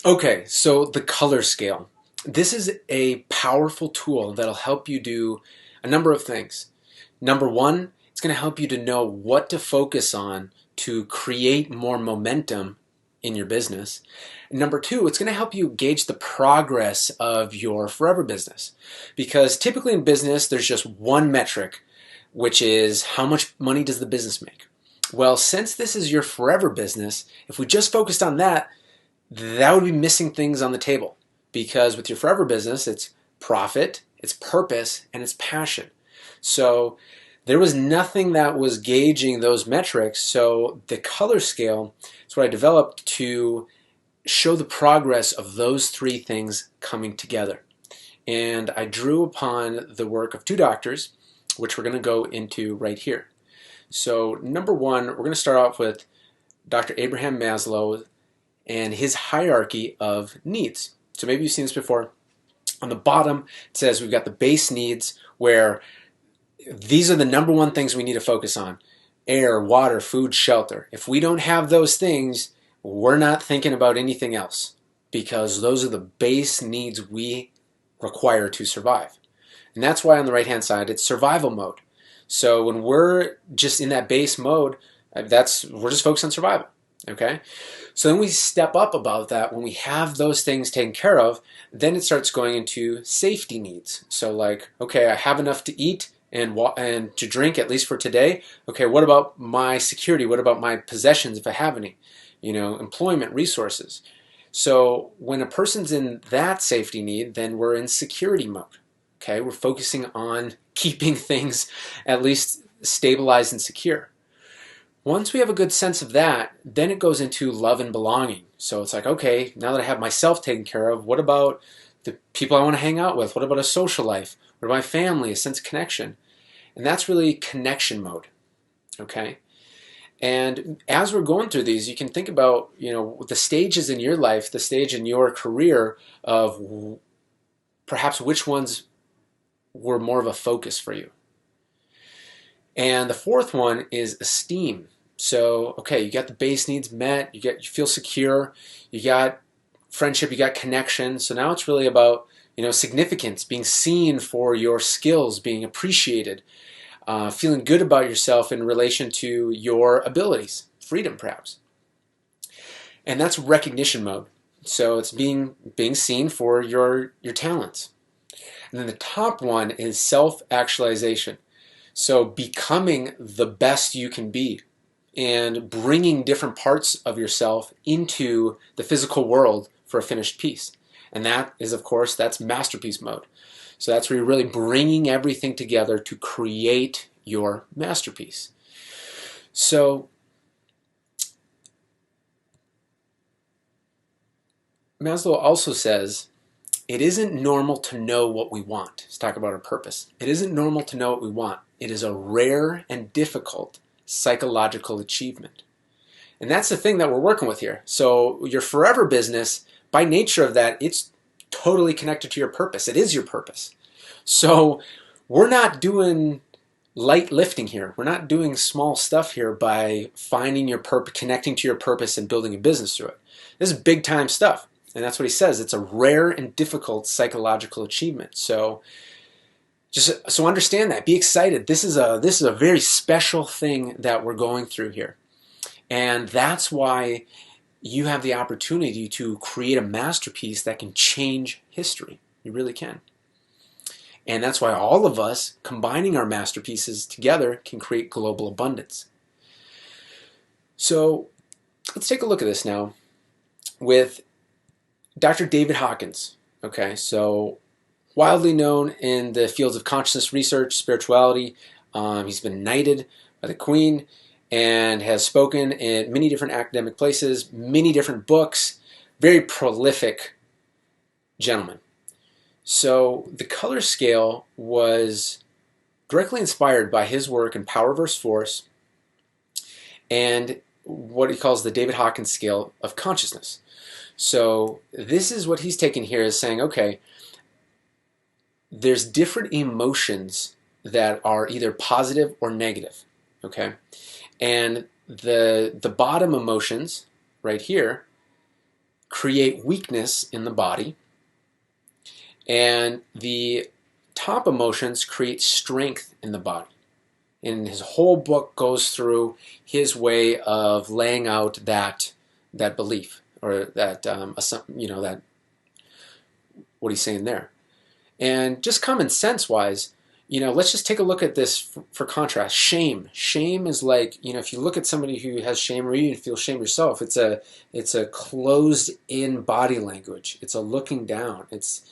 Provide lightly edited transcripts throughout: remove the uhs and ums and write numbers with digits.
Okay, so the color scale. This is a powerful tool that'll help you do a number of things. Number one, it's going to help you to know what to focus on to create more momentum in your business. Number two, it's going to help you gauge the progress of your forever business. Because typically in business, there's just one metric, which is how much money does the business make? Well, since this is your forever business, if we just focused on that, that would be missing things on the table. Because with your forever business, it's profit, it's purpose, and it's passion. So there was nothing that was gauging those metrics. So the color scale is what I developed to show the progress of those three things coming together. And I drew upon the work of two doctors, which we're going to go into right here. So number one, we're going to start off with Dr. Abraham Maslow and his hierarchy of needs. So maybe you've seen this before. On the bottom, it says we've got the base needs, where these are the number one things we need to focus on: air, water, food, shelter. If we don't have those things, we're not thinking about anything else, because those are the base needs we require to survive. And that's why on the right hand side, it's survival mode. So when we're just in that base mode, we're just focused on survival. Okay? So then we step up about that. When we have those things taken care of, then it starts going into safety needs. So like, okay, I have enough to eat and to drink, at least for today. Okay, what about my security? What about my possessions, if I have any? Employment, resources. So when a person's in that safety need, then we're in security mode. Okay, we're focusing on keeping things at least stabilized and secure. Once we have a good sense of that, then it goes into love and belonging. So it's like, okay, now that I have myself taken care of, what about the people I want to hang out with? What about a social life? What about my family, a sense of connection? And that's really connection mode, okay? And as we're going through these, you can think about, the stages in your life, the stage in your career of perhaps which ones were more of a focus for you. And the fourth one is esteem. So, okay, you got the base needs met, you feel secure, you got friendship, you got connection. So now it's really about, significance, being seen for your skills, being appreciated, feeling good about yourself in relation to your abilities, freedom perhaps. And that's recognition mode. So it's being seen for your talents. And then the top one is self-actualization. So becoming the best you can be and bringing different parts of yourself into the physical world for a finished piece. And that is, of course, that's masterpiece mode. So that's where you're really bringing everything together to create your masterpiece. So Maslow also says, it isn't normal to know what we want. Let's talk about our purpose. It isn't normal to know what we want. It is a rare and difficult psychological achievement. And that's the thing that we're working with here. So your forever business, by nature of that, it's totally connected to your purpose. It is your purpose. So we're not doing light lifting here. We're not doing small stuff here by finding your purpose, connecting to your purpose and building a business through it. This is big time stuff. And that's what he says. It's a rare and difficult psychological achievement. So understand that. Be excited. This is a very special thing that we're going through here. And that's why you have the opportunity to create a masterpiece that can change history. You really can. And that's why all of us, combining our masterpieces together, can create global abundance. So let's take a look at this now with Dr. David Hawkins. Okay, so widely known in the fields of consciousness research, spirituality. He's been knighted by the Queen and has spoken in many different academic places, many different books. Very prolific gentleman. So the color scale was directly inspired by his work in Power versus Force and what he calls the David Hawkins scale of consciousness. So this is what he's taken here as saying, okay, there's different emotions that are either positive or negative, okay? And the bottom emotions right here create weakness in the body, and the top emotions create strength in the body. And his whole book goes through his way of laying out that belief, or that that what he's saying there. And just common sense wise, let's just take a look at this for contrast. Shame. Shame is like, if you look at somebody who has shame, or you even feel shame yourself, it's a closed in body language. It's a looking down. It's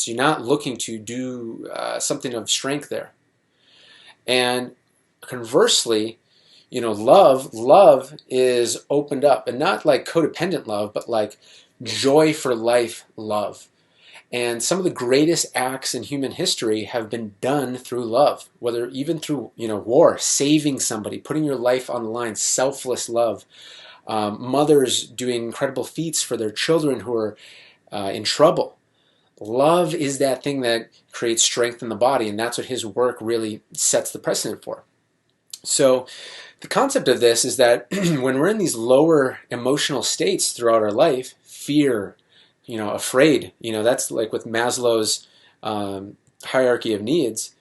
you're not looking to do something of strength there. And conversely, love is opened up, and not like codependent love, but like joy for life love. And some of the greatest acts in human history have been done through love, whether even through war, saving somebody, putting your life on the line, selfless love. Mothers doing incredible feats for their children who are in trouble. Love is that thing that creates strength in the body, and that's what his work really sets the precedent for. So the concept of this is that when we're in these lower emotional states throughout our life, fear, afraid, that's like with Maslow's hierarchy of needs,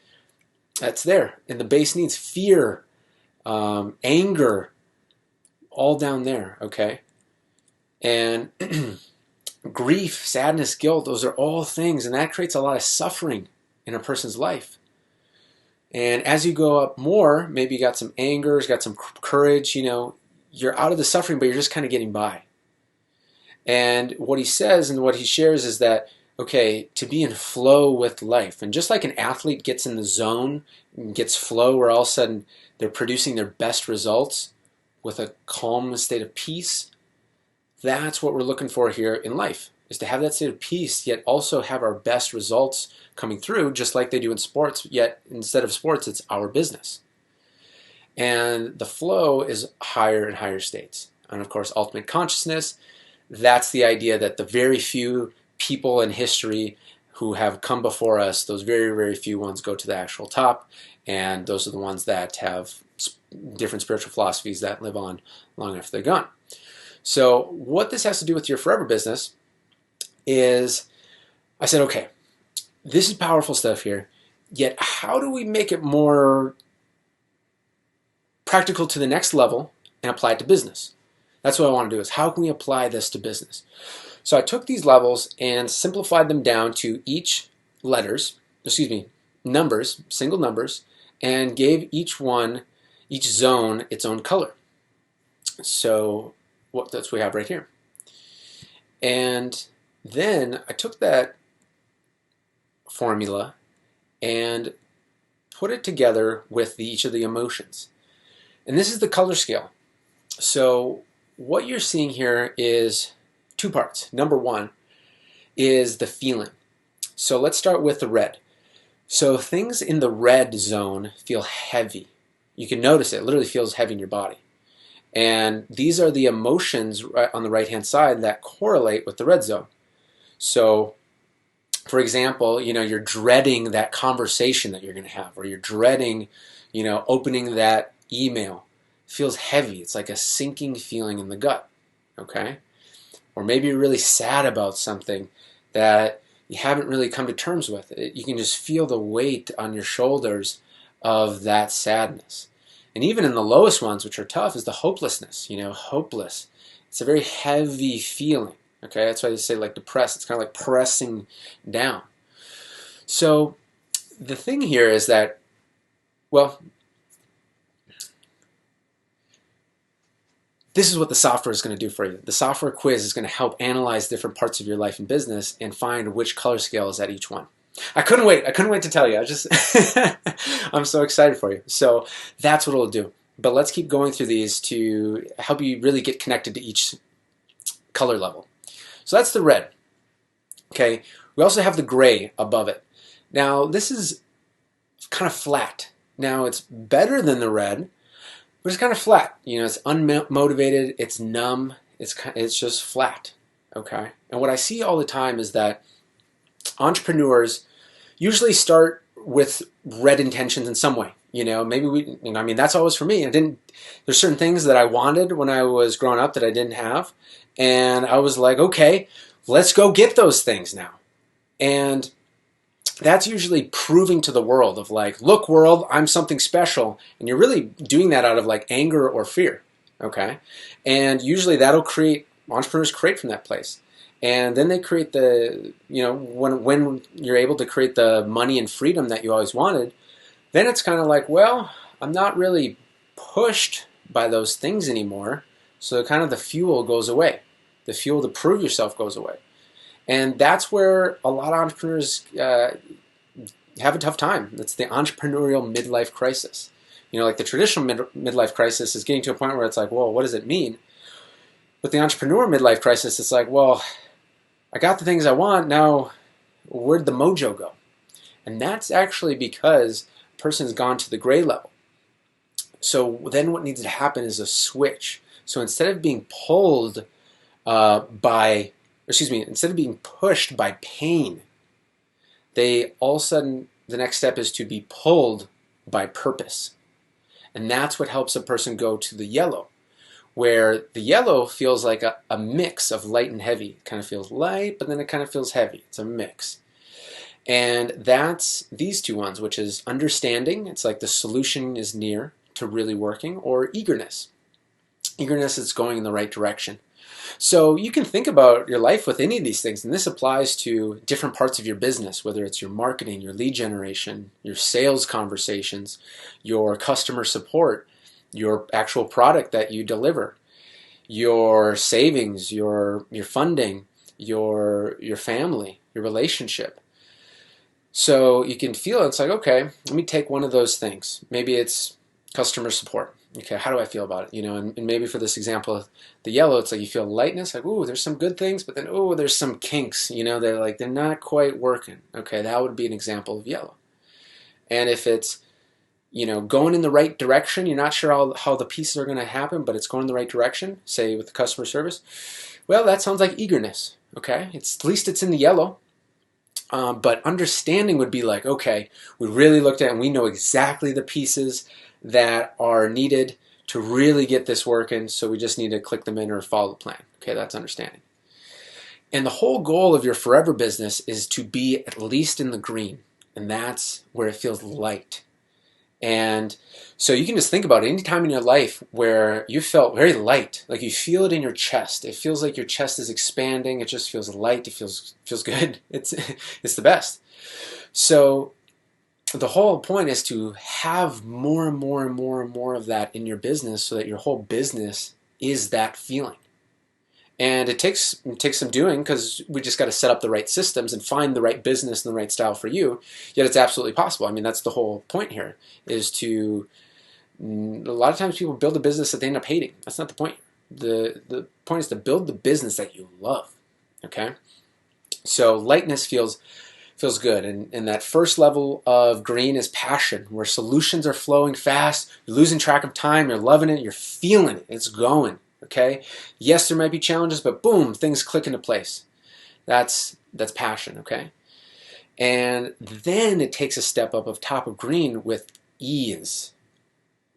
that's there. And the base needs, fear, anger, all down there, okay? And grief, sadness, guilt, those are all things, and that creates a lot of suffering in a person's life. And as you go up more, maybe you got some anger, you got some courage, you're out of the suffering, but you're just kind of getting by. And what he says and what he shares is that, okay, to be in flow with life, and just like an athlete gets in the zone, and gets flow, where all of a sudden they're producing their best results with a calm state of peace, that's what we're looking for here in life, is to have that state of peace, yet also have our best results coming through, just like they do in sports, yet instead of sports, it's our business. And the flow is higher and higher states. And of course, ultimate consciousness, that's the idea that the very few people in history who have come before us, those very, very few ones go to the actual top, and those are the ones that have different spiritual philosophies that live on long after they're gone. So what this has to do with your forever business is, I said, okay, this is powerful stuff here, yet how do we make it more practical to the next level and apply it to business? That's what I want to do, is how can we apply this to business? So I took these levels and simplified them down to numbers, single numbers, and gave each zone its own color. So that's what we have right here. And then I took that formula and put it together with each of the emotions. And this is the color scale. So what you're seeing here is two parts. Number one is the feeling. So let's start with the red. So things in the red zone feel heavy. You can notice it literally feels heavy in your body. And these are the emotions on the right-hand side that correlate with the red zone. So, for example, you're dreading that conversation that you're going to have, or you're dreading, opening that email. It feels heavy. It's like a sinking feeling in the gut, okay? Or maybe you're really sad about something that you haven't really come to terms with. You can just feel the weight on your shoulders of that sadness. And even in the lowest ones, which are tough, is the hopelessness, hopeless. It's a very heavy feeling, okay? That's why they say like depressed. It's kind of like pressing down. So the thing here is that, well, this is what the software is going to do for you. The software quiz is going to help analyze different parts of your life and business and find which color scale is at each one. I couldn't wait to tell you. I'm so excited for you. So that's what it'll do. But let's keep going through these to help you really get connected to each color level. So that's the red. Okay. We also have the gray above it. Now this is kind of flat. Now it's better than the red, but it's kind of flat. It's unmotivated. It's numb. It's just flat. Okay. And what I see all the time is that entrepreneurs usually start with red intentions in some way. Maybe I mean, that's always for me. There's certain things that I wanted when I was growing up that I didn't have. And I was like, okay, let's go get those things now. And that's usually proving to the world of like, look, world, I'm something special. And you're really doing that out of like anger or fear. Okay. And usually entrepreneurs create from that place. And then they create when you're able to create the money and freedom that you always wanted, then it's kind of like, well, I'm not really pushed by those things anymore. So kind of the fuel goes away. The fuel to prove yourself goes away. And that's where a lot of entrepreneurs have a tough time. That's the entrepreneurial midlife crisis. Like the traditional midlife crisis is getting to a point where it's like, well, what does it mean? With the entrepreneur midlife crisis, it's like, well, I got the things I want, now where'd the mojo go? And that's actually because a person's gone to the gray level. So then what needs to happen is a switch. So instead of being instead of being pushed by pain, all of a sudden, the next step is to be pulled by purpose. And that's what helps a person go to the yellow, where the yellow feels like a mix of light and heavy. It kind of feels light, but then it kind of feels heavy. It's a mix. And that's these two ones, which is understanding. It's like the solution is near to really working, or eagerness. Eagerness is going in the right direction. So you can think about your life with any of these things, and this applies to different parts of your business, whether it's your marketing, your lead generation, your sales conversations, your customer support, your actual product that you deliver, your savings, your funding, your family, your relationship. So you can feel it's like, okay, let me take one of those things. Maybe it's customer support. Okay, how do I feel about it? And maybe for this example, the yellow, it's like you feel lightness, like, ooh, there's some good things, but then, ooh, there's some kinks, they're not quite working. Okay, that would be an example of yellow. And if it's, going in the right direction, you're not sure how the pieces are going to happen, but it's going in the right direction, say with the customer service, well, that sounds like eagerness. Okay, at least it's in the yellow. But understanding would be like, okay, we really looked at it and we know exactly the pieces that are needed to really get this working, so we just need to click them in or follow the plan. Okay, that's understanding. And the whole goal of your forever business is to be at least in the green, and that's where it feels light. And so you can just think about it, any time in your life where you felt very light, like you feel it in your chest. It feels like your chest is expanding. It just feels light. It feels good. It's the best. So the whole point is to have more and more and more and more of that in your business, so that your whole business is that feeling. And it takes some doing, because we just got to set up the right systems and find the right business and the right style for you. Yet it's absolutely possible. I mean, that's the whole point here, is to, a lot of times people build a business that they end up hating. That's not the point. The point is to build the business that you love. Okay? So lightness feels good. And that first level of green is passion, where solutions are flowing fast, you're losing track of time, you're loving it, you're feeling it, it's going. Okay? Yes, there might be challenges, but boom, things click into place. That's passion, okay? And then it takes a step up of top of green with ease.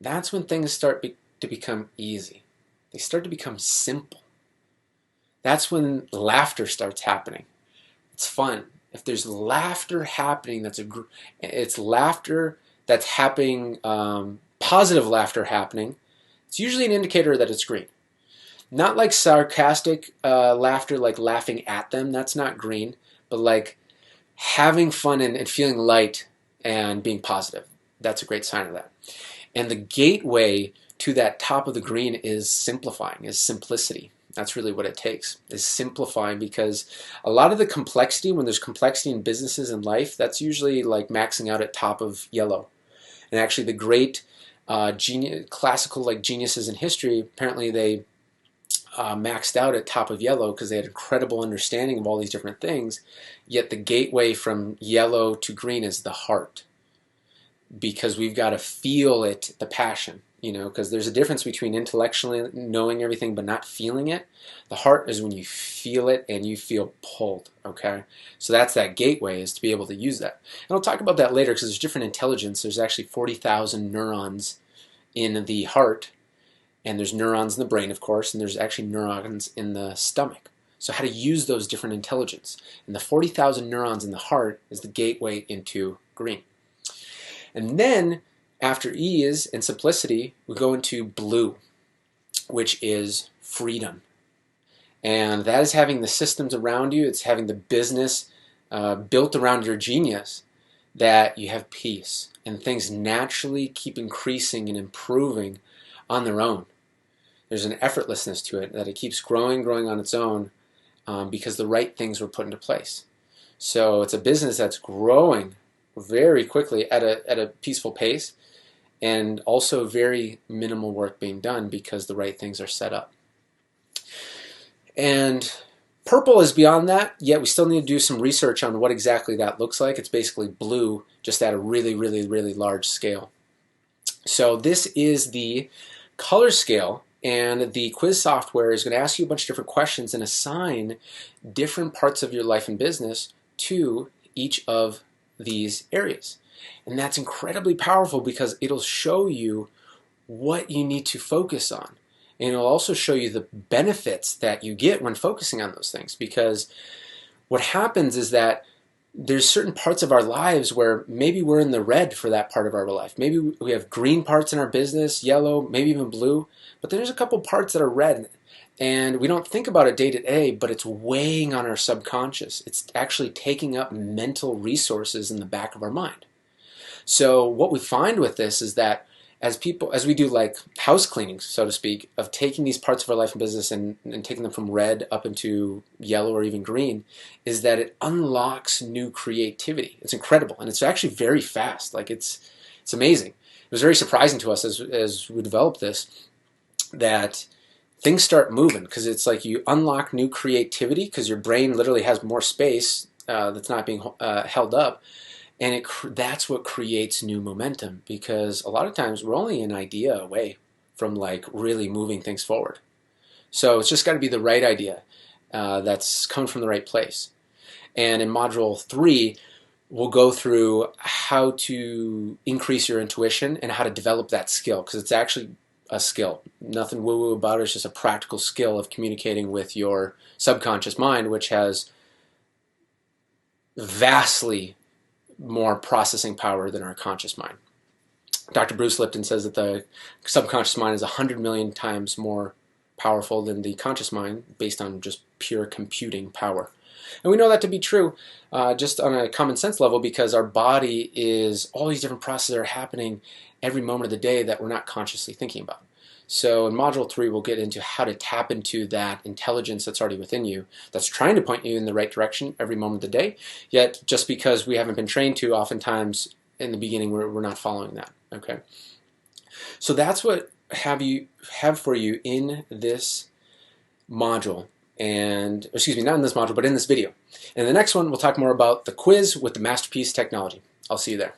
That's when things start to become easy. They start to become simple. That's when laughter starts happening. It's fun. If there's laughter happening, it's laughter that's happening, positive laughter happening, it's usually an indicator that it's green. Not like sarcastic laughter, like laughing at them, that's not green, but like having fun and feeling light and being positive. That's a great sign of that. And the gateway to that top of the green is simplifying, is simplicity. That's really what it takes, is simplifying, because a lot of the complexity, when there's complexity in businesses and life, that's usually like maxing out at top of yellow. And actually the great classical like geniuses in history, apparently they maxed out at top of yellow because they had incredible understanding of all these different things. Yet the gateway from yellow to green is the heart, because we've got to feel it, the passion. because there's a difference between intellectually knowing everything but not feeling it. The heart is when you feel it and you feel pulled, okay? So that's that gateway, is to be able to use that. And I'll talk about that later, because there's different intelligence. There's actually 40,000 neurons in the heart, and there's neurons in the brain, of course, and there's actually neurons in the stomach. So how to use those different intelligence. And the 40,000 neurons in the heart is the gateway into green. And then after ease and simplicity, we go into blue, which is freedom. And that is having the systems around you. It's having the business built around your genius, that you have peace and things naturally keep increasing and improving on their own. There's an effortlessness to it, that it keeps growing on its own, because the right things were put into place. So it's a business that's growing very quickly at a peaceful pace, and also very minimal work being done because the right things are set up. And purple is beyond that, yet we still need to do some research on what exactly that looks like. It's basically blue, just at a really, really, really large scale. So this is the color scale, and the quiz software is going to ask you a bunch of different questions and assign different parts of your life and business to each of these areas. And that's incredibly powerful, because it'll show you what you need to focus on. And it'll also show you the benefits that you get when focusing on those things. Because what happens is that there's certain parts of our lives where maybe we're in the red for that part of our life. Maybe we have green parts in our business, yellow, maybe even blue. But there's a couple parts that are red. And we don't think about it day to day, but it's weighing on our subconscious. It's actually taking up mental resources in the back of our mind. So what we find with this is that as we do like house cleaning, so to speak, of taking these parts of our life and business and taking them from red up into yellow or even green, is that it unlocks new creativity. It's incredible, and it's actually very fast. Like it's amazing. It was very surprising to us as we developed this, that things start moving, because it's like you unlock new creativity because your brain literally has more space that's not being held up. And that's what creates new momentum, because a lot of times we're only an idea away from like really moving things forward. So it's just got to be the right idea that's coming from the right place. And in Module 3, we'll go through how to increase your intuition and how to develop that skill, because it's actually a skill. Nothing woo-woo about it. It's just a practical skill of communicating with your subconscious mind, which has vastly more processing power than our conscious mind. Dr. Bruce Lipton says that the subconscious mind is 100 million times more powerful than the conscious mind, based on just pure computing power. And we know that to be true just on a common sense level, because our body is all these different processes are happening every moment of the day that we're not consciously thinking about. So in Module 3, we'll get into how to tap into that intelligence that's already within you, that's trying to point you in the right direction every moment of the day, yet just because we haven't been trained to, oftentimes in the beginning we're not following that. Okay, so that's what have for you in this module, and excuse me, not in this module, but in this video. And in the next one, we'll talk more about the quiz with the masterpiece technology. I'll see you there.